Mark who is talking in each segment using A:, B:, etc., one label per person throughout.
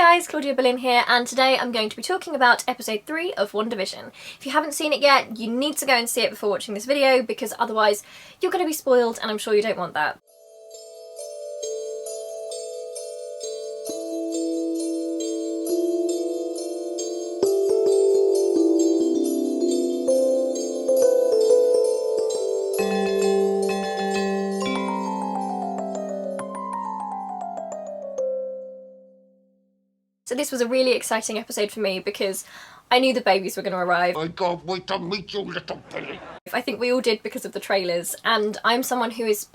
A: guys, Claudia Boleyn here, and today I'm going to be talking about episode 3 of WandaVision. If you haven't seen it yet, you need to go and see it before watching this video, because otherwise you're going to be spoiled, and I'm sure you don't want that. So this was a really exciting episode for me because I knew the babies were going to arrive.
B: I can't wait to meet you, little Billy.
A: I think we all did because of the trailers, and I'm someone who is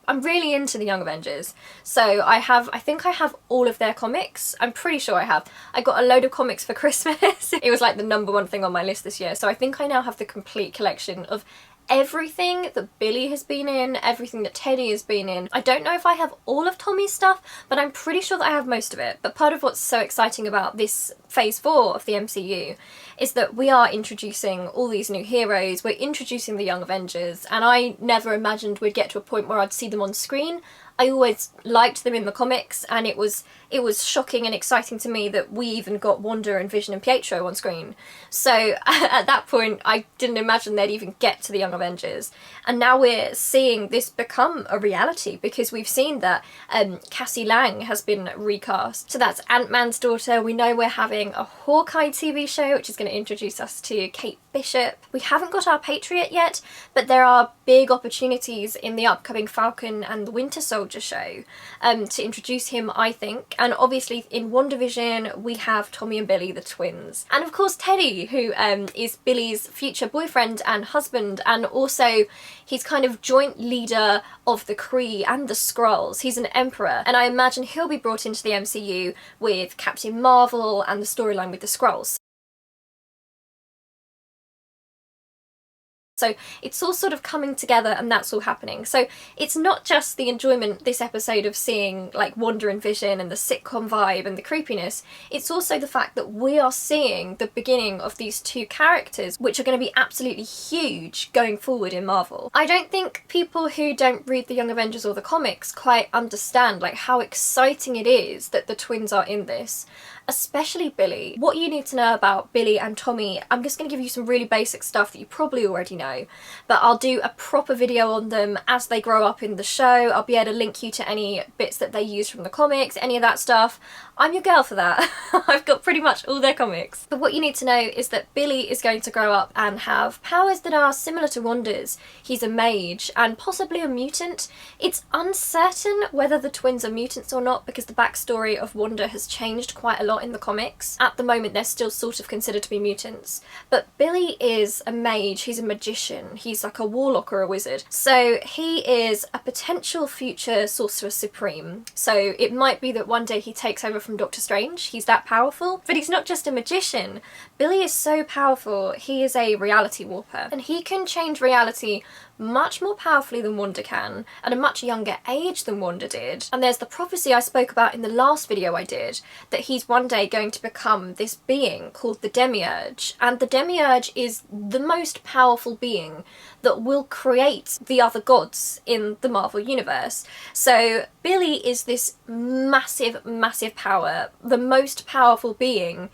A: I'm really into the Young Avengers. So I think I have all of their comics. I'm pretty sure I have. I got a load of comics for Christmas. It was like the #1 thing on my list this year. So I think I now have the complete collection of everything that Billy has been in, everything that Teddy has been in. I don't know if I have all of Tommy's stuff, but I'm pretty sure that I have most of it. But part of what's so exciting about this phase 4 of the MCU is that we are introducing all these new heroes, we're introducing the Young Avengers, and I never imagined we'd get to a point where I'd see them on screen. I always liked them in the comics, and it was shocking and exciting to me that we even got Wanda and Vision and Pietro on screen. So at that point I didn't imagine they'd even get to the Young Avengers. And now we're seeing this become a reality because we've seen that Cassie Lang has been recast. So that's Ant-Man's daughter. We know we're having a Hawkeye TV show which is going to introduce us to Kate Bishop. We haven't got our Patriot yet, but there are big opportunities in the upcoming Falcon and the Winter Soldier show to introduce him, I think. And obviously in WandaVision we have Tommy and Billy, the twins. And of course Teddy, who is Billy's future boyfriend and husband, and also he's kind of joint leader of the Kree and the Skrulls. He's an emperor, and I imagine he'll be brought into the MCU with Captain Marvel and the storyline with the Skrulls. So it's all sort of coming together and that's all happening. So it's not just the enjoyment this episode of seeing like Wanda and Vision and the sitcom vibe and the creepiness, it's also the fact that we are seeing the beginning of these two characters which are going to be absolutely huge going forward in Marvel. I don't think people who don't read the Young Avengers or the comics quite understand like how exciting it is that the twins are in this. Especially Billy. What you need to know about Billy and Tommy, I'm just going to give you some really basic stuff that you probably already know, but I'll do a proper video on them as they grow up in the show. I'll be able to link you to any bits that they use from the comics, any of that stuff. I'm your girl for that. I've got pretty much all their comics. But what you need to know is that Billy is going to grow up and have powers that are similar to Wanda's. He's a mage and possibly a mutant. It's uncertain whether the twins are mutants or not because the backstory of Wanda has changed quite a lot in the comics. At the moment they're still sort of considered to be mutants. But Billy is a mage, he's a magician, he's like a warlock or a wizard. So he is a potential future Sorcerer Supreme. So it might be that one day he takes over from Doctor Strange, he's that powerful. But he's not just a magician. Billy is so powerful, he is a reality warper. And he can change reality much more powerfully than Wanda can, at a much younger age than Wanda did. And there's the prophecy I spoke about in the last video I did, that he's one day going to become this being called the Demiurge. And the Demiurge is the most powerful being that will create the other gods in the Marvel Universe. So Billy is this massive, massive power, the most powerful being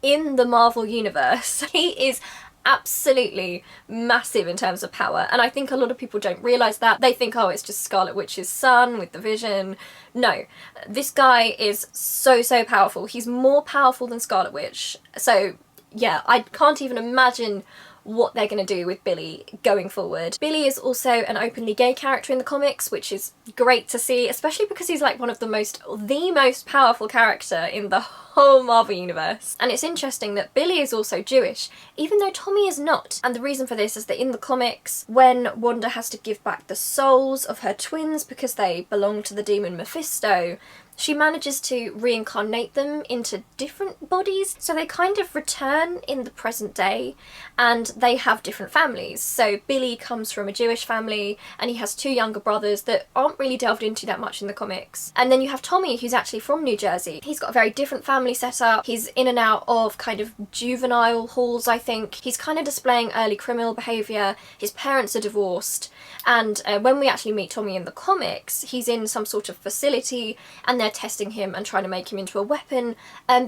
A: in the Marvel Universe. He is absolutely massive in terms of power, and I think a lot of people don't realise that. They think, oh, it's just Scarlet Witch's son with the Vision. No, this guy is so powerful. He's more powerful than Scarlet Witch. So yeah, I can't even imagine what they're going to do with Billy going forward. Billy is also an openly gay character in the comics, which is great to see, especially because he's like one of the most powerful character in the whole Marvel universe. And it's interesting that Billy is also Jewish, even though Tommy is not. And the reason for this is that in the comics, when Wanda has to give back the souls of her twins because they belong to the demon Mephisto, she manages to reincarnate them into different bodies, so they kind of return in the present day and they have different families. So Billy comes from a Jewish family and he has 2 younger brothers that aren't really delved into that much in the comics. And then you have Tommy, who's actually from New Jersey. He's got a very different family setup. He's in and out of kind of juvenile halls, I think. He's kind of displaying early criminal behaviour. His parents are divorced, and when we actually meet Tommy in the comics, he's in some sort of facility and they're they're testing him and trying to make him into a weapon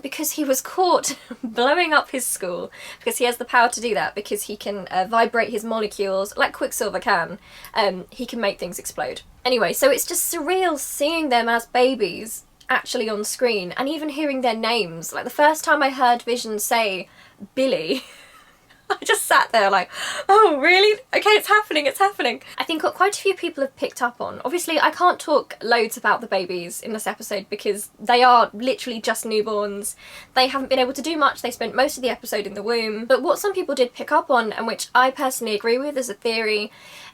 A: because he was caught blowing up his school, because he has the power to do that, because he can vibrate his molecules like Quicksilver can. He can make things explode. Anyway, so it's just surreal seeing them as babies actually on screen, and even hearing their names. Like, the first time I heard Vision say Billy, I just sat there like, oh really? Okay, it's happening, it's happening. I think what quite a few people have picked up on, obviously I can't talk loads about the babies in this episode because they are literally just newborns. They haven't been able to do much, they spent most of the episode in the womb. But what some people did pick up on, and which I personally agree with as a theory,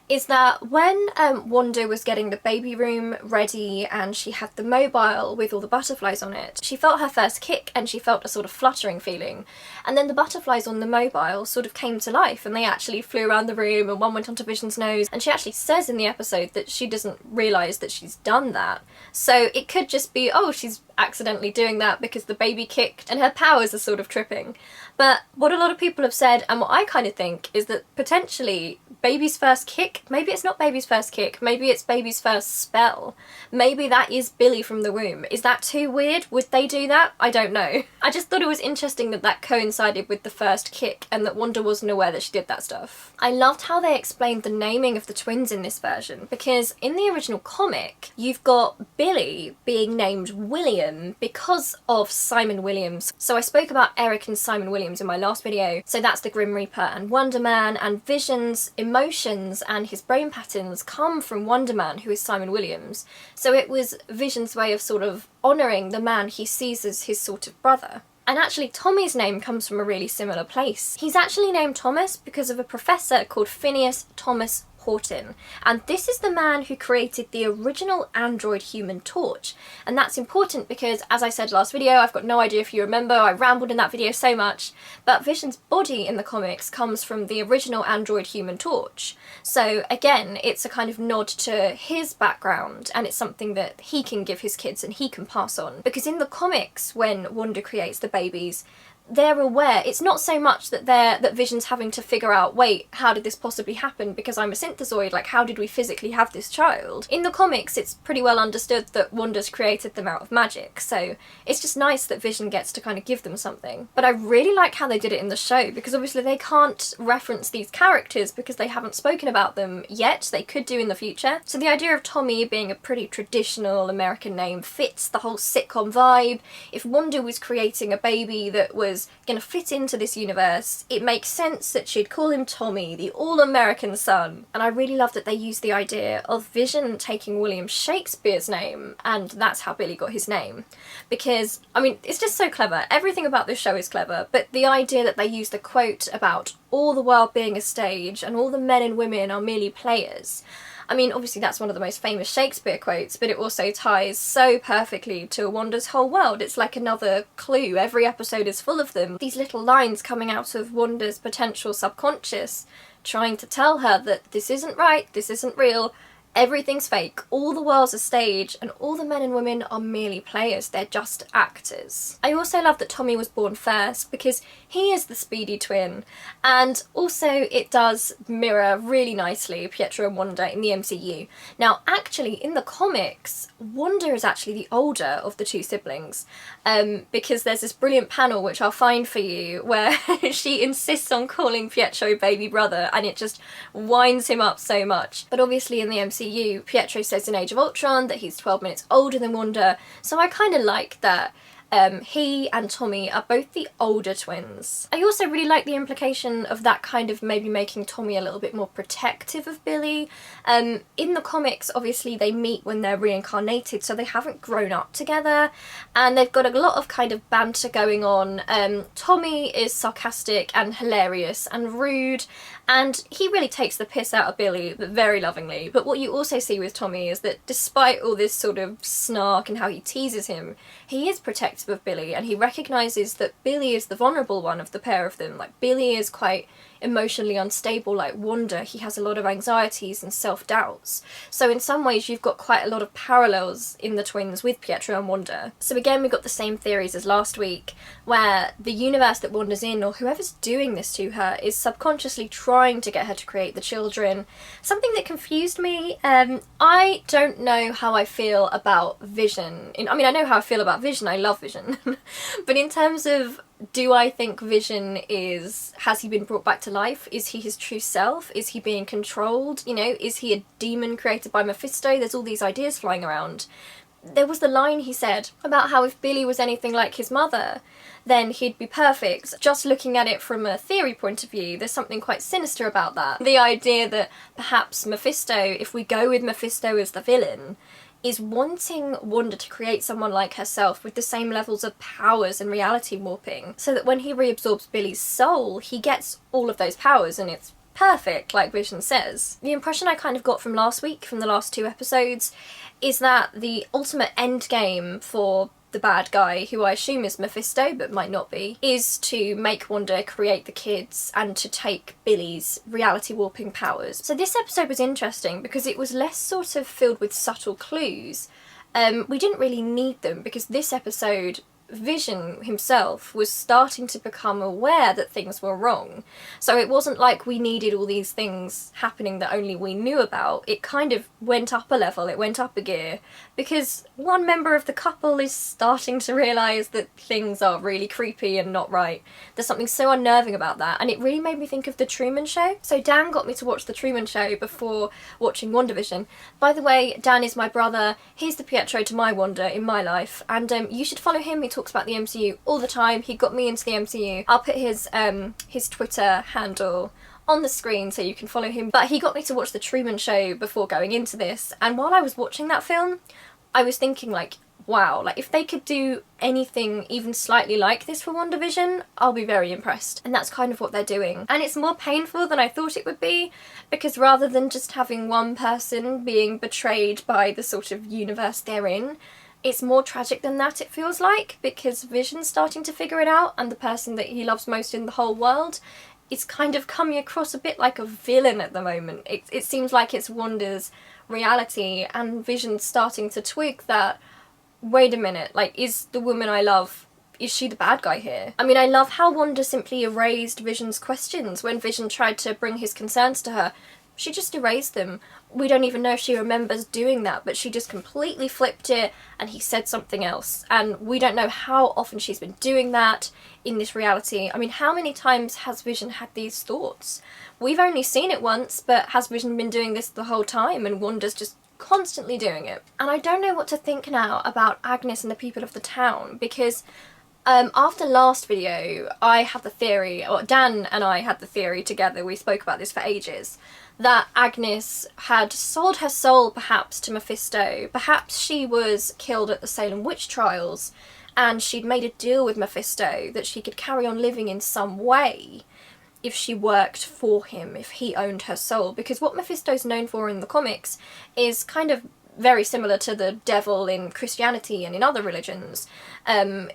A: is that when Wanda was getting the baby room ready and she had the mobile with all the butterflies on it, she felt her first kick and she felt a sort of fluttering feeling. And then the butterflies on the mobile sort of came to life and they actually flew around the room, and one went onto Vision's nose, and she actually says in the episode that she doesn't realise that she's done that. So it could just be, oh, she's accidentally doing that because the baby kicked and her powers are sort of tripping. But what a lot of people have said, and what I kind of think, is that potentially baby's first kick, maybe it's not baby's first kick, maybe it's baby's first spell. Maybe that is Billy from the womb. Is that too weird? Would they do that? I don't know. I just thought it was interesting that that coincided with the first kick and that Wanda wasn't aware that she did that stuff. I loved how they explained the naming of the twins in this version, because in the original comic you've got Billy being named William because of Simon Williams. So I spoke about Eric and Simon Williams in my last video. So that's the Grim Reaper and Wonder Man, and Vision's emotions and his brain patterns come from Wonder Man, who is Simon Williams. So it was Vision's way of sort of honouring the man he sees as his sort of brother. And actually Tommy's name comes from a really similar place. He's actually named Thomas because of a professor called Phineas Thomas Horton, and this is the man who created the original android Human Torch. And that's important because, as I said last video, I've got no idea if you remember, I rambled in that video so much, but Vision's body in the comics comes from the original android Human Torch. So again, it's a kind of nod to his background, and it's something that he can give his kids and he can pass on. Because in the comics, when Wanda creates the babies, they're aware. It's not so much that Vision's having to figure out, wait, how did this possibly happen because I'm a synthezoid, like how did we physically have this child? In the comics it's pretty well understood that Wanda's created them out of magic, so it's just nice that Vision gets to kind of give them something. But I really like how they did it in the show, because obviously they can't reference these characters because they haven't spoken about them yet. They could do in the future. So the idea of Tommy being a pretty traditional American name fits the whole sitcom vibe. If Wanda was creating a baby that was going to fit into this universe, it makes sense that she'd call him Tommy, the all-American son. And I really love that they used the idea of Vision taking William Shakespeare's name, and that's how Billy got his name. Because, I mean, it's just so clever. Everything about this show is clever, but the idea that they use the quote about all the world being a stage and all the men and women are merely players. I mean, obviously that's one of the most famous Shakespeare quotes, but it also ties so perfectly to Wanda's whole world. It's like another clue. Every episode is full of them. These little lines coming out of Wanda's potential subconscious, trying to tell her that this isn't right, this isn't real, everything's fake, all the world's a stage, and all the men and women are merely players, they're just actors. I also love that Tommy was born first, because he is the speedy twin, and also it does mirror really nicely Pietro and Wanda in the MCU. Now actually in the comics, Wanda is actually the older of the two siblings, because there's this brilliant panel which I'll find for you where she insists on calling Pietro baby brother, and it just winds him up so much. But obviously in the MCU, Pietro says in Age of Ultron that he's 12 minutes older than Wanda, so I kind of like that he and Tommy are both the older twins. I also really like the implication of that kind of maybe making Tommy a little bit more protective of Billy. In the comics, obviously they meet when they're reincarnated, so they haven't grown up together, and they've got a lot of kind of banter going on. Tommy is sarcastic and hilarious and rude, and he really takes the piss out of Billy, but very lovingly. But what you also see with Tommy is that despite all this sort of snark and how he teases him, he is protective of Billy, and he recognises that Billy is the vulnerable one of the pair of them. Like, Billy is quite emotionally unstable like Wanda, he has a lot of anxieties and self-doubts. So in some ways you've got quite a lot of parallels in the twins with Pietro and Wanda. So again, we've got the same theories as last week, where the universe that Wanda's in, or whoever's doing this to her, is subconsciously trying to get her to create the children. Something that confused me, I don't know how I feel about Vision. I mean, I know how I feel about Vision, I love Vision. But in terms of, do I think Vision has he been brought back to life? Is he his true self? Is he being controlled? You know, is he a demon created by Mephisto? There's all these ideas flying around. There was the line he said about how if Billy was anything like his mother, then he'd be perfect. Just looking at it from a theory point of view, there's something quite sinister about that. The idea that perhaps Mephisto, if we go with Mephisto as the villain, is wanting Wanda to create someone like herself with the same levels of powers and reality warping, so that when he reabsorbs Billy's soul, he gets all of those powers and it's perfect, like Vision says. The impression I kind of got from last week, from the last 2 episodes, is that the ultimate end game for the bad guy, who I assume is Mephisto, but might not be, is to make Wanda create the kids and to take Billy's reality warping powers. So this episode was interesting because it was less sort of filled with subtle clues. We didn't really need them because this episode, Vision himself was starting to become aware that things were wrong. So it wasn't like we needed all these things happening that only we knew about. It kind of went up a level, it went up a gear, because one member of the couple is starting to realise that things are really creepy and not right. There's something so unnerving about that, and it really made me think of The Truman Show. So Dan got me to watch The Truman Show before watching WandaVision. By the way, Dan is my brother, he's the Pietro to my Wanda in my life, and you should follow him. He talks about the MCU all the time. He got me into the MCU. I'll put his Twitter handle on the screen so you can follow him. But he got me to watch The Truman Show before going into this, and while I was watching that film, I was thinking like, wow, like if they could do anything even slightly like this for WandaVision, I'll be very impressed. And that's kind of what they're doing. And it's more painful than I thought it would be, because rather than just having one person being betrayed by the sort of universe they're in, it's more tragic than that, it feels like, because Vision's starting to figure it out, and the person that he loves most in the whole world is kind of coming across a bit like a villain at the moment. It seems like it's Wanda's reality, and Vision's starting to twig that, wait a minute, like, is the woman I love, is she the bad guy here? I mean, I love how Wanda simply erased Vision's questions when Vision tried to bring his concerns to her. She just erased them. We don't even know if she remembers doing that, but she just completely flipped it and he said something else. And we don't know how often she's been doing that in this reality. I mean, how many times has Vision had these thoughts? We've only seen it once, but has Vision been doing this the whole time? And Wanda's just constantly doing it. And I don't know what to think now about Agnes and the people of the town, because after last video, I had the theory, or Dan and I had the theory together, we spoke about this for ages, that Agnes had sold her soul perhaps to Mephisto. Perhaps she was killed at the Salem witch trials and she'd made a deal with Mephisto that she could carry on living in some way if she worked for him, if he owned her soul. Because what Mephisto's known for in the comics is kind of very similar to the devil in Christianity and in other religions.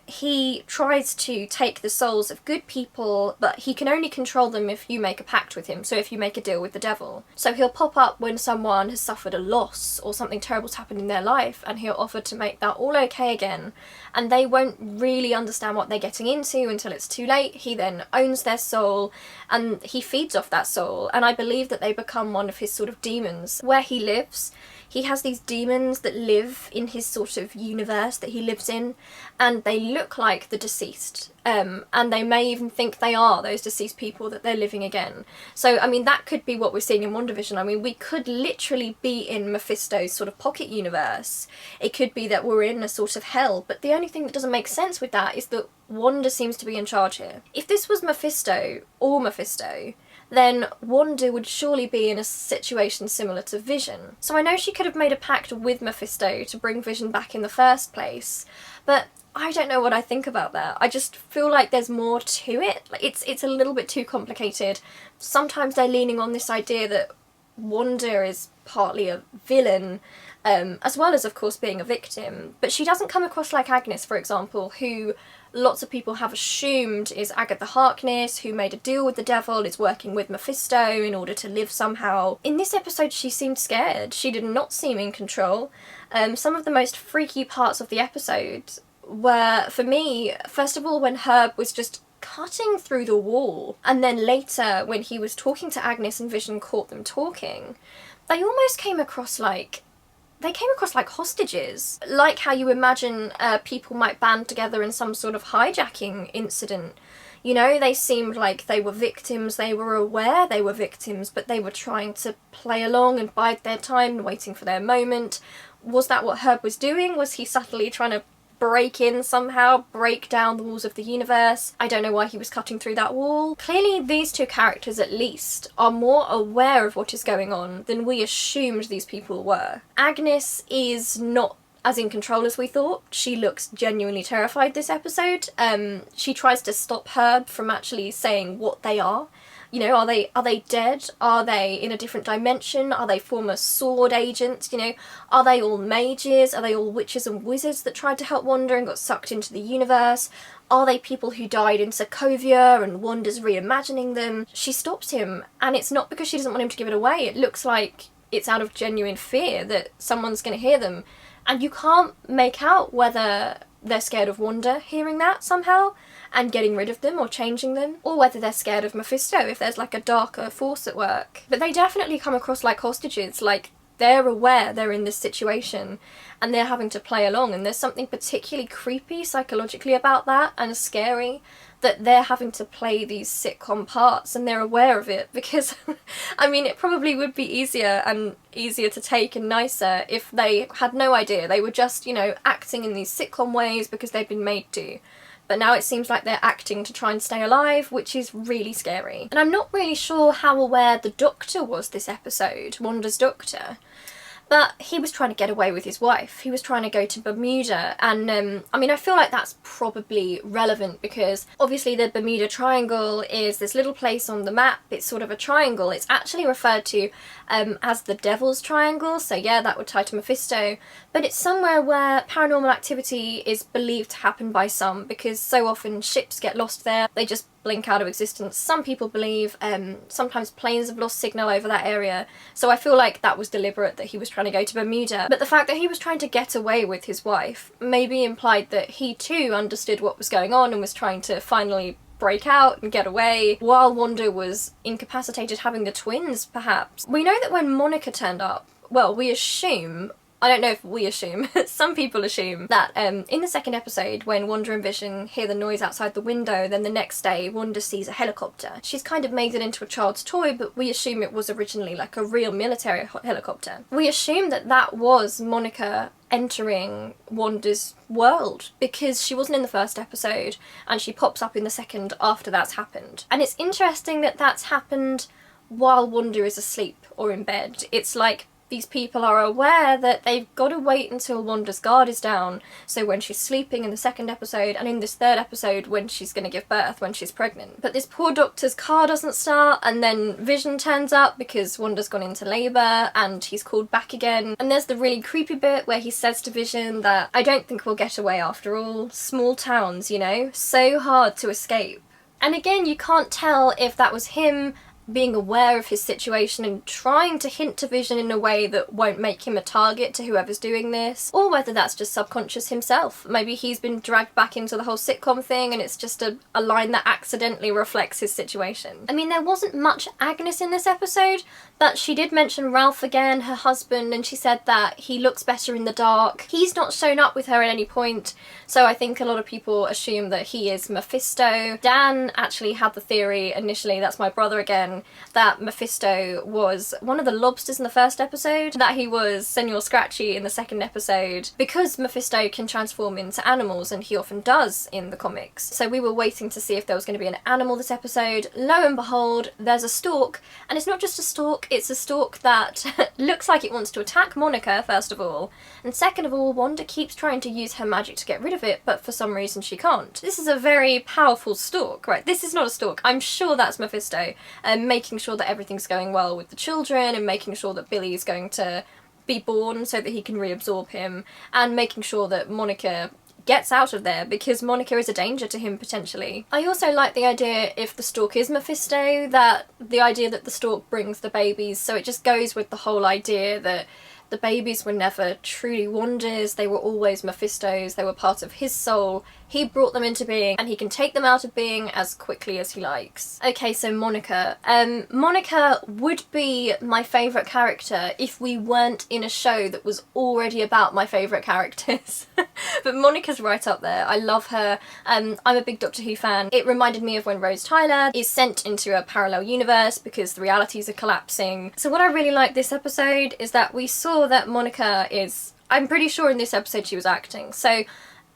A: He tries to take the souls of good people, but he can only control them if you make a pact with him, so if you make a deal with the devil. So he'll pop up when someone has suffered a loss or something terrible's happened in their life, and he'll offer to make that all okay again, and they won't really understand what they're getting into until it's too late. He then owns their soul, and he feeds off that soul, and I believe that they become one of his sort of demons. Where he lives, he has these demons that live in his sort of universe that he lives in, and they look like the deceased, and they may even think they are those deceased people that they're living again. So, I mean, that could be what we're seeing in WandaVision. I mean, we could literally be in Mephisto's sort of pocket universe. It could be that we're in a sort of hell, but the only thing that doesn't make sense with that is that Wanda seems to be in charge here. If this was Mephisto, or Mephisto, then Wanda would surely be in a situation similar to Vision. So I know she could have made a pact with Mephisto to bring Vision back in the first place, but I don't know what I think about that. I just feel like there's more to it. Like it's a little bit too complicated. Sometimes they're leaning on this idea that Wanda is partly a villain, as well as, of course, being a victim. But she doesn't come across like Agnes, for example, who lots of people have assumed is Agatha Harkness, who made a deal with the devil, is working with Mephisto in order to live somehow. In this episode, she seemed scared. She did not seem in control. Some of the most freaky parts of the episode were, for me, first of all, when Herb was just cutting through the wall, and then later when he was talking to Agnes and Vision caught them talking, they almost came across like hostages, like how you imagine people might band together in some sort of hijacking incident. You know, they seemed like they were victims, they were aware they were victims, but they were trying to play along and bide their time, waiting for their moment. Was that what Herb was doing? Was he subtly trying to break in somehow, break down the walls of the universe? I don't know why he was cutting through that wall. Clearly these two characters at least are more aware of what is going on than we assumed these people were. Agnes is not as in control as we thought. She looks genuinely terrified this episode. She tries to stop Herb from actually saying what they are. You know, are they dead? Are they in a different dimension? Are they former sword agents? You know, are they all mages? Are they all witches and wizards that tried to help Wanda and got sucked into the universe? Are they people who died in Sokovia and Wanda's reimagining them? She stops him, and it's not because she doesn't want him to give it away. It looks like it's out of genuine fear that someone's going to hear them. And you can't make out whether they're scared of Wanda hearing that somehow and getting rid of them or changing them, or whether they're scared of Mephisto, if there's like a darker force at work. But they definitely come across like hostages, like they're aware they're in this situation and they're having to play along, and there's something particularly creepy psychologically about that, and scary, that they're having to play these sitcom parts and they're aware of it, because I mean, it probably would be easier to take and nicer if they had no idea. They were just, you know, acting in these sitcom ways because they've been made to. But now it seems like they're acting to try and stay alive, which is really scary. And I'm not really sure how aware the Doctor was this episode, Wanda's Doctor. But he was trying to get away with his wife. He was trying to go to Bermuda, and I mean, I feel like that's probably relevant because obviously the Bermuda Triangle is this little place on the map. It's sort of a triangle. It's actually referred to as the Devil's Triangle, so yeah, that would tie to Mephisto. But it's somewhere where paranormal activity is believed to happen by some, because so often ships get lost there. They just blink out of existence. Some people believe sometimes planes have lost signal over that area, so I feel like that was deliberate, that he was trying to go to Bermuda. But the fact that he was trying to get away with his wife maybe implied that he too understood what was going on and was trying to finally break out and get away while Wanda was incapacitated, having the twins perhaps. We know that when Monica turned up, well, we assume, I don't know if we assume, some people assume that in the second episode when Wanda and Vision hear the noise outside the window, then the next day Wanda sees a helicopter. She's kind of made it into a child's toy, but we assume it was originally like a real military helicopter. We assume that that was Monica entering Wanda's world, because she wasn't in the first episode and she pops up in the second after that's happened. And it's interesting that that's happened while Wanda is asleep or in bed. It's like these people are aware that they've got to wait until Wanda's guard is down, so when she's sleeping in the second episode, and in this third episode when she's going to give birth, when she's pregnant. But this poor doctor's car doesn't start, and then Vision turns up because Wanda's gone into labour and he's called back again. And there's the really creepy bit where he says to Vision that, I don't think we'll get away after all. Small towns, you know, so hard to escape. And again, you can't tell if that was him being aware of his situation and trying to hint to Vision in a way that won't make him a target to whoever's doing this, or whether that's just subconscious himself. Maybe he's been dragged back into the whole sitcom thing and it's just a line that accidentally reflects his situation. I mean, there wasn't much Agnes in this episode, but she did mention Ralph again, her husband, and she said that he looks better in the dark. He's not shown up with her at any point, so I think a lot of people assume that he is Mephisto. Dan actually had the theory initially, that's my brother again, that Mephisto was one of the lobsters in the first episode, that he was Senor Scratchy in the second episode, because Mephisto can transform into animals, and he often does in the comics. So we were waiting to see if there was going to be an animal this episode. Lo and behold, there's a stork, and it's not just a stork, it's a stork that looks like it wants to attack Monica, first of all, and second of all, Wanda keeps trying to use her magic to get rid of it, but for some reason she can't. This is a very powerful stork, right? This is not a stork. I'm sure that's Mephisto, making sure that everything's going well with the children and making sure that Billy's going to be born so that he can reabsorb him, and making sure that Monica gets out of there because Monica is a danger to him potentially. I also like the idea, if the stork is Mephisto, that the idea that the stork brings the babies, so it just goes with the whole idea that the babies were never truly Wanda's, they were always Mephisto's, they were part of his soul. He brought them into being, and he can take them out of being as quickly as he likes. Okay, so Monica. Monica would be my favourite character if we weren't in a show that was already about my favourite characters. But Monica's right up there. I love her. I'm a big Doctor Who fan. It reminded me of when Rose Tyler is sent into a parallel universe because the realities are collapsing. So what I really like this episode is that we saw that Monica is... I'm pretty sure in this episode she was acting. So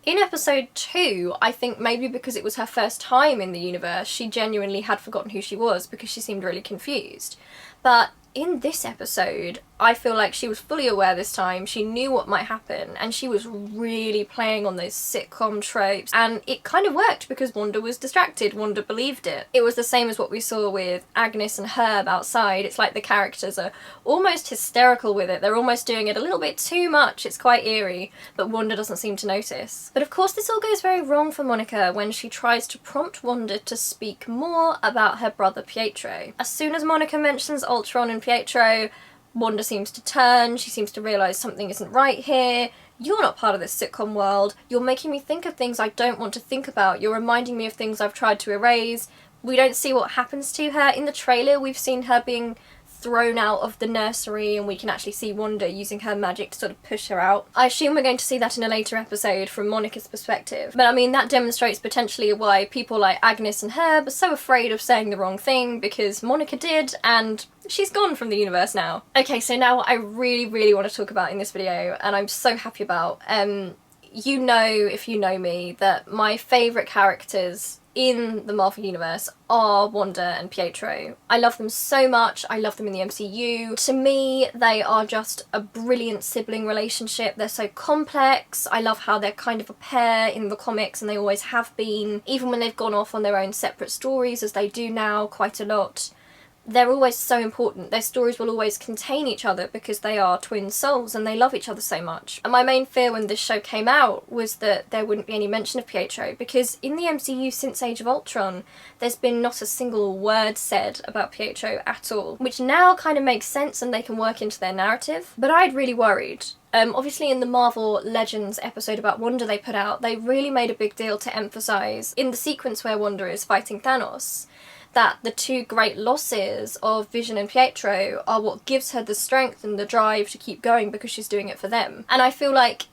A: in episode 2, I think maybe because it was her first time in the universe, she genuinely had forgotten who she was because she seemed really confused. But in this episode, I feel like she was fully aware this time, she knew what might happen, and she was really playing on those sitcom tropes, and it kind of worked because Wanda was distracted, Wanda believed it. It was the same as what we saw with Agnes and Herb outside. It's like the characters are almost hysterical with it, they're almost doing it a little bit too much, it's quite eerie, but Wanda doesn't seem to notice. But of course this all goes very wrong for Monica when she tries to prompt Wanda to speak more about her brother Pietro. As soon as Monica mentions Ultron and Pietro, Wanda seems to turn, she seems to realise something isn't right here. You're not part of this sitcom world, you're making me think of things I don't want to think about, you're reminding me of things I've tried to erase. We don't see what happens to her. In the trailer we've seen her being thrown out of the nursery, and we can actually see Wanda using her magic to sort of push her out. I assume we're going to see that in a later episode from Monica's perspective. But I mean, that demonstrates potentially why people like Agnes and Herb are so afraid of saying the wrong thing, because Monica did, and she's gone from the universe now. Okay, so now what I really want to talk about in this video, and I'm so happy about, you know, if you know me, that my favourite characters in the Marvel Universe are Wanda and Pietro. I love them so much, I love them in the MCU. To me, they are just a brilliant sibling relationship. They're so complex. I love how they're kind of a pair in the comics, and they always have been, even when they've gone off on their own separate stories, as they do now quite a lot. They're always so important. Their stories will always contain each other because they are twin souls and they love each other so much. And my main fear when this show came out was that there wouldn't be any mention of Pietro, because in the MCU since Age of Ultron, there's been not a single word said about Pietro at all, which now kind of makes sense and they can work into their narrative. But I'd really worried. Obviously in the Marvel Legends episode about Wanda they put out, they really made a big deal to emphasise, in the sequence where Wanda is fighting Thanos, that the two great losses of Vision and Pietro are what gives her the strength and the drive to keep going because she's doing it for them. And I feel like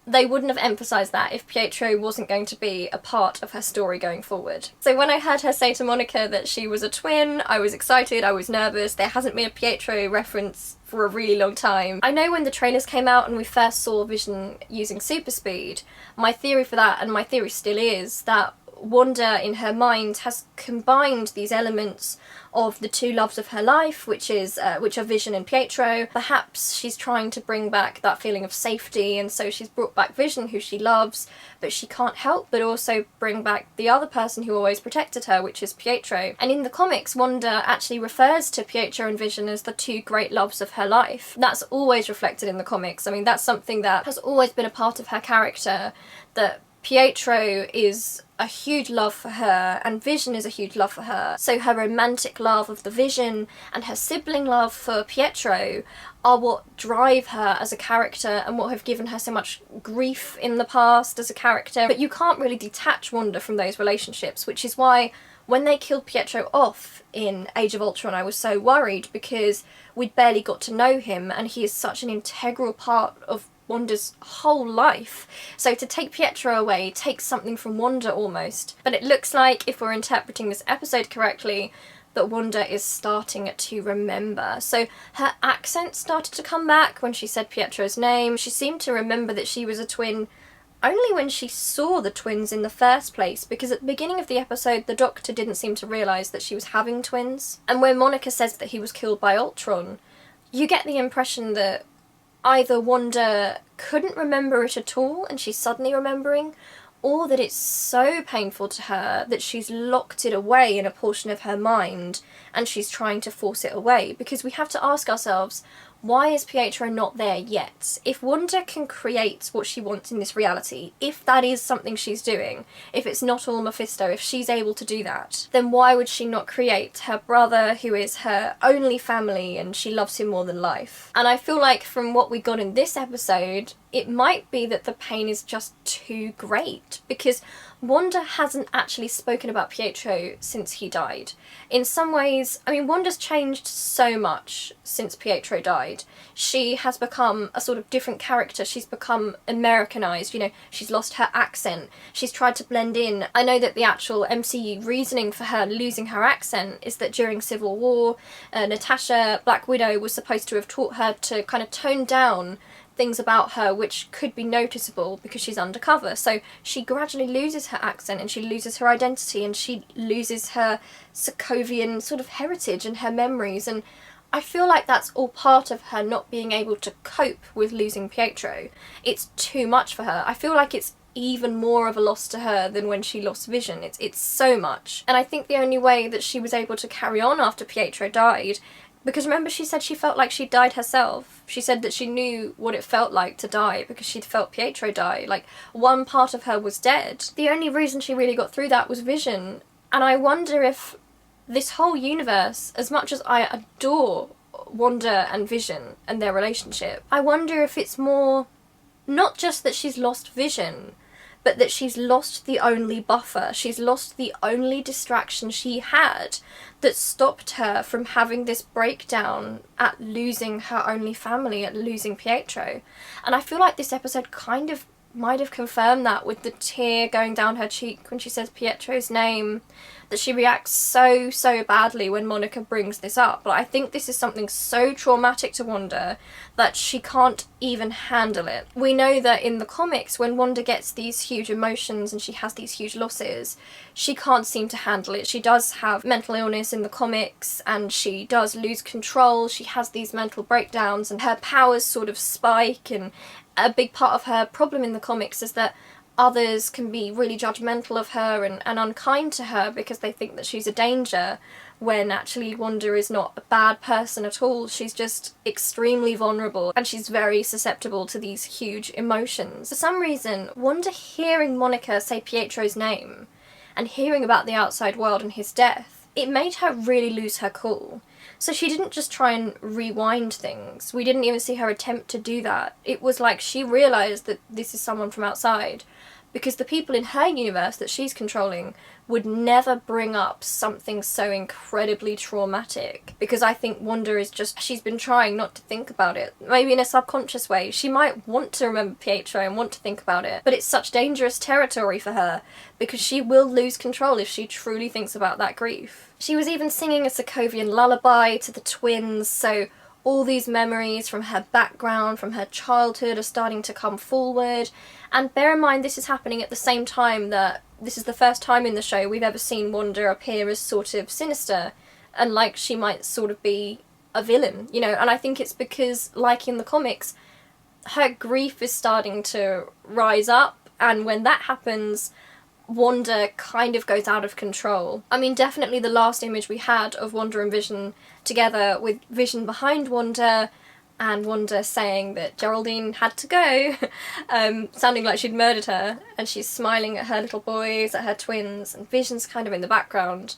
A: they wouldn't have emphasised that if Pietro wasn't going to be a part of her story going forward. So when I heard her say to Monica that she was a twin, I was excited, I was nervous. There hasn't been a Pietro reference for a really long time. I know when the trailers came out and we first saw Vision using super speed, my theory for that, and my theory still is, that Wanda in her mind has combined these elements of the two loves of her life, which are Vision and Pietro. Perhaps she's trying to bring back that feeling of safety, and so she's brought back Vision, who she loves, but she can't help but also bring back the other person who always protected her, which is Pietro. And in the comics, Wanda actually refers to Pietro and Vision as the two great loves of her life. That's always reflected in the comics. I mean, that's something that has always been a part of her character, that Pietro is a huge love for her and Vision is a huge love for her. So her romantic love of the Vision and her sibling love for Pietro are what drive her as a character and what have given her so much grief in the past as a character. But you can't really detach Wanda from those relationships, which is why when they killed Pietro off in Age of Ultron I was so worried, because we'd barely got to know him and he is such an integral part of Wanda's whole life. So to take Pietro away takes something from Wanda almost. But it looks like, if we're interpreting this episode correctly, that Wanda is starting to remember. So her accent started to come back when she said Pietro's name. She seemed to remember that she was a twin only when she saw the twins in the first place, because at the beginning of the episode the Doctor didn't seem to realise that she was having twins. And when Monica says that he was killed by Ultron, you get the impression that either Wanda couldn't remember it at all and she's suddenly remembering, or that it's so painful to her that she's locked it away in a portion of her mind and she's trying to force it away. Because we have to ask ourselves, why is Pietro not there yet? If Wanda can create what she wants in this reality, if that is something she's doing, if it's not all Mephisto, if she's able to do that, then why would she not create her brother, who is her only family and she loves him more than life? And I feel like from what we got in this episode, it might be that the pain is just too great, because Wanda hasn't actually spoken about Pietro since he died. In some ways, I mean, Wanda's changed so much since Pietro died. She has become a sort of different character. She's become Americanized, you know, she's lost her accent. She's tried to blend in. I know that the actual MCU reasoning for her losing her accent is that during Civil War, Natasha, Black Widow, was supposed to have taught her to kind of tone down things about her which could be noticeable because she's undercover. So she gradually loses her accent and she loses her identity and she loses her Sokovian sort of heritage and her memories, and I feel like that's all part of her not being able to cope with losing Pietro. It's too much for her. I feel like it's even more of a loss to her than when she lost Vision. It's so much. And I think the only way that she was able to carry on after Pietro died, because remember she said she felt like she died herself. She said that she knew what it felt like to die because she'd felt Pietro die. Like, one part of her was dead. The only reason she really got through that was Vision. And I wonder if this whole universe, as much as I adore Wanda and Vision and their relationship, I wonder if it's more not just that she's lost Vision, but that she's lost the only buffer. She's lost the only distraction she had that stopped her from having this breakdown at losing her only family, at losing Pietro. And I feel like this episode kind of might have confirmed that, with the tear going down her cheek when she says Pietro's name, that she reacts so badly when Monica brings this up. But I think this is something so traumatic to Wanda that she can't even handle it. We know that in the comics, when Wanda gets these huge emotions and she has these huge losses, she can't seem to handle it. She does have mental illness in the comics and she does lose control. She has these mental breakdowns and her powers sort of spike, and a big part of her problem in the comics is that others can be really judgmental of her and unkind to her because they think that she's a danger, when actually Wanda is not a bad person at all. She's just extremely vulnerable and she's very susceptible to these huge emotions. For some reason, Wanda hearing Monica say Pietro's name and hearing about the outside world and his death, it made her really lose her cool. So she didn't just try and rewind things. We didn't even see her attempt to do that. It was like she realised that this is someone from outside, because the people in her universe that she's controlling would never bring up something so incredibly traumatic. Because I think Wanda is just, she's been trying not to think about it. Maybe in a subconscious way. She might want to remember Pietro and want to think about it, but it's such dangerous territory for her because she will lose control if she truly thinks about that grief. She was even singing a Sokovian lullaby to the twins, so all these memories from her background, from her childhood, are starting to come forward. And bear in mind, this is happening at the same time that this is the first time in the show we've ever seen Wanda appear as sort of sinister and like she might sort of be a villain, you know. And I think it's because, like in the comics, her grief is starting to rise up, and when that happens, Wanda kind of goes out of control. I mean, definitely the last image we had of Wanda and Vision together, with Vision behind Wanda and Wanda saying that Geraldine had to go, sounding like she'd murdered her, and she's smiling at her little boys, at her twins, and Vision's kind of in the background.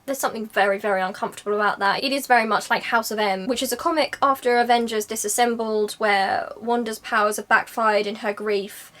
A: There's something very uncomfortable about that. It is very much like House of M, which is a comic after Avengers Disassembled, where Wanda's powers have backfired in her grief.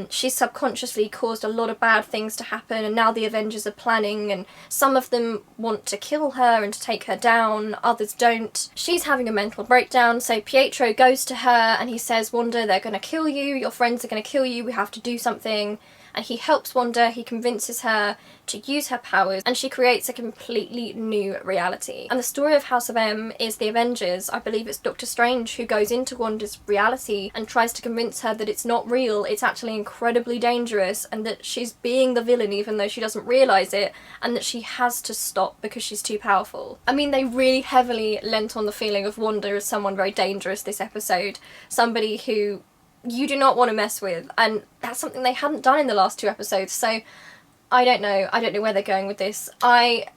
A: She's subconsciously caused a lot of bad things to happen, and now the Avengers are planning, and some of them want to kill her and to take her down, others don't. She's having a mental breakdown, so Pietro goes to her and he says, Wanda, they're gonna kill you, your friends are gonna kill you, we have to do something. And he helps Wanda, he convinces her to use her powers, and she creates a completely new reality. And the story of House of M is the Avengers. I believe it's Doctor Strange who goes into Wanda's reality and tries to convince her that it's not real, it's actually incredibly dangerous, and that she's being the villain even though she doesn't realise it, and that she has to stop because she's too powerful. I mean, they really heavily lent on the feeling of Wanda as someone very dangerous this episode. Somebody who you do not want to mess with, and that's something they hadn't done in the last two episodes, so I don't know where they're going with this. I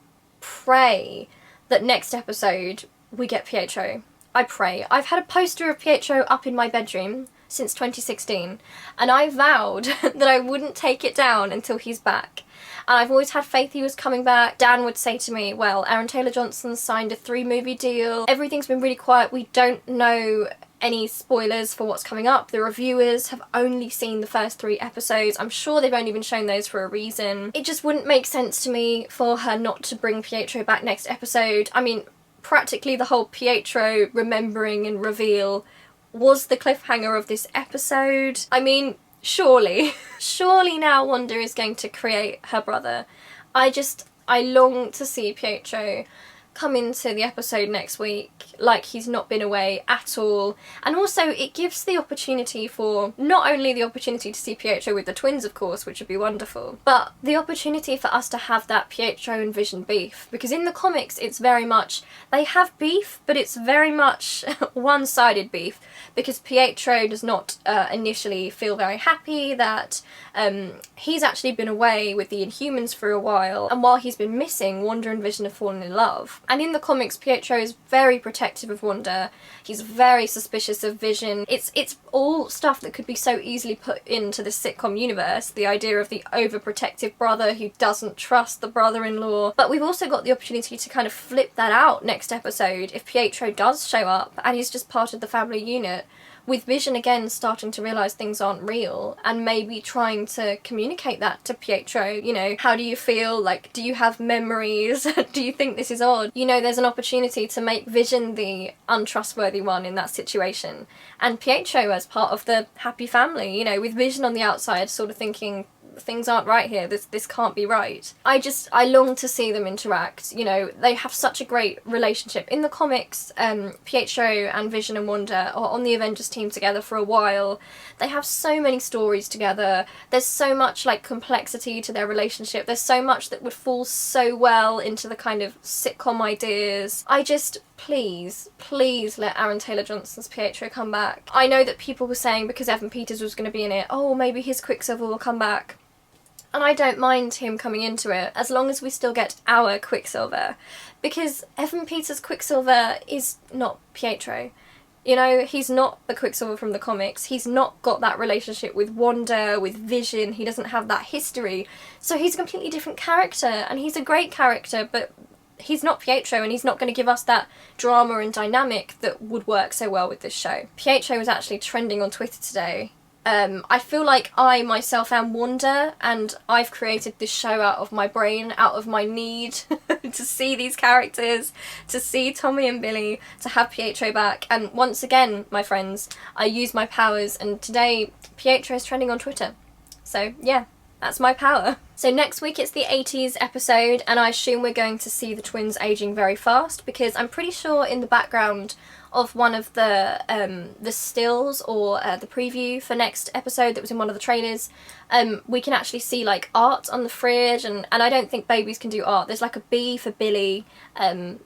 A: pray that next episode we get Pietro. I pray. I've had a poster of Pietro up in my bedroom since 2016, and I vowed that I wouldn't take it down until he's back. And I've always had faith he was coming back. Dan would say to me, well, Aaron Taylor-Johnson signed a 3-movie deal. Everything's been really quiet. We don't know any spoilers for what's coming up. The reviewers have only seen the first 3 episodes. I'm sure they've only been shown those for a reason. It just wouldn't make sense to me for her not to bring Pietro back next episode. I mean, practically the whole Pietro remembering and reveal was the cliffhanger of this episode. I mean, surely now Wanda is going to create her brother. I long to see Pietro come into the episode next week like he's not been away at all. And also it gives the opportunity for, not only the opportunity to see Pietro with the twins of course, which would be wonderful, but the opportunity for us to have that Pietro and Vision beef. Because in the comics it's very much, they have beef, but it's very much one-sided beef, because Pietro does not initially feel very happy that he's actually been away with the Inhumans for a while, and while he's been missing, Wanda and Vision have fallen in love. And in the comics, Pietro is very protective of Wanda. He's very suspicious of Vision. It's all stuff that could be so easily put into the sitcom universe. The idea of the overprotective brother who doesn't trust the brother-in-law. But we've also got the opportunity to kind of flip that out next episode if Pietro does show up and he's just part of the family unit, with Vision again starting to realise things aren't real and maybe trying to communicate that to Pietro. You know, how do you feel? Like, do you have memories? Do you think this is odd? You know, there's an opportunity to make Vision the untrustworthy one in that situation, and Pietro as part of the happy family, you know, with Vision on the outside sort of thinking, things aren't right here, this can't be right. I long to see them interact. You know, they have such a great relationship. In the comics, Pietro and Vision and Wanda are on the Avengers team together for a while. They have so many stories together. There's so much like complexity to their relationship. There's so much that would fall so well into the kind of sitcom ideas. Please let Aaron Taylor-Johnson's Pietro come back. I know that people were saying because Evan Peters was going to be in it, oh, maybe his Quicksilver will come back. And I don't mind him coming into it, as long as we still get our Quicksilver. Because Evan Peters' Quicksilver is not Pietro. You know, he's not the Quicksilver from the comics. He's not got that relationship with Wanda, with Vision. He doesn't have that history. So he's a completely different character, and he's a great character, but he's not Pietro, and he's not going to give us that drama and dynamic that would work so well with this show. Pietro was actually trending on Twitter today. I feel like I myself am Wanda, and I've created this show out of my brain, out of my need to see these characters, to see Tommy and Billy, to have Pietro back. And once again, my friends, I use my powers, and today Pietro is trending on Twitter. So yeah, that's my power. So next week it's the 80s episode, and I assume we're going to see the twins aging very fast, because I'm pretty sure in the background of one of the stills or the preview for next episode that was in one of the trailers, we can actually see like art on the fridge, and I don't think babies can do art. There's like a B for Billy,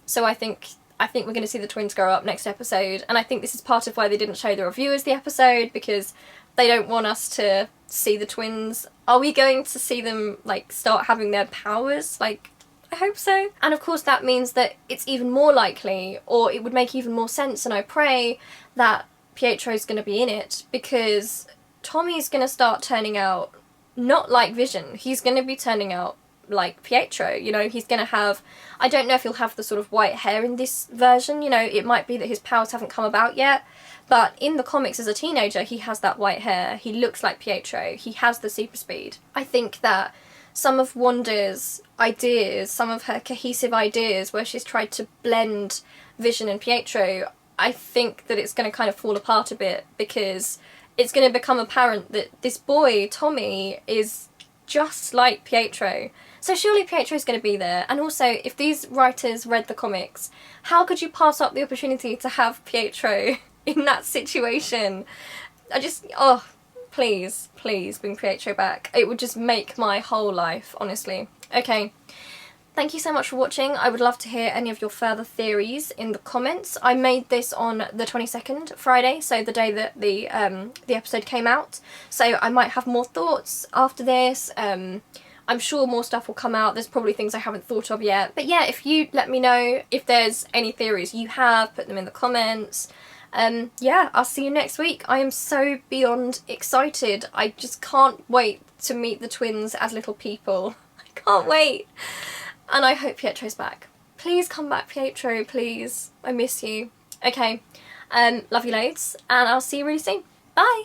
A: so I think we're going to see the twins grow up next episode, and I think this is part of why they didn't show the reviewers the episode, because they don't want us to see the twins. Are we going to see them like start having their powers? Like, I hope so. And of course that means that it's even more likely, or it would make even more sense, and I pray that Pietro's going to be in it, because Tommy's going to start turning out not like Vision. He's going to be turning out like Pietro. You know, he's going to have, I don't know if he'll have the sort of white hair in this version, you know, it might be that his powers haven't come about yet, but in the comics as a teenager he has that white hair, he looks like Pietro, he has the super speed. I think that some of Wanda's ideas, some of her cohesive ideas where she's tried to blend Vision and Pietro, I think that it's going to kind of fall apart a bit, because it's going to become apparent that this boy, Tommy, is just like Pietro. So surely Pietro's going to be there. And also, if these writers read the comics, how could you pass up the opportunity to have Pietro in that situation? Please bring Pietro back. It would just make my whole life, honestly. Okay, thank you so much for watching. I would love to hear any of your further theories in the comments. I made this on the 22nd, Friday, so the day that the episode came out. So I might have more thoughts after this. I'm sure more stuff will come out. There's probably things I haven't thought of yet. But yeah, if you let me know if there's any theories you have, put them in the comments. Yeah, I'll see you next week. I am so beyond excited. I just can't wait to meet the twins as little people. I can't wait. And I hope Pietro's back. Please come back, Pietro, please. I miss you. Okay, love you loads, and I'll see you really soon. Bye!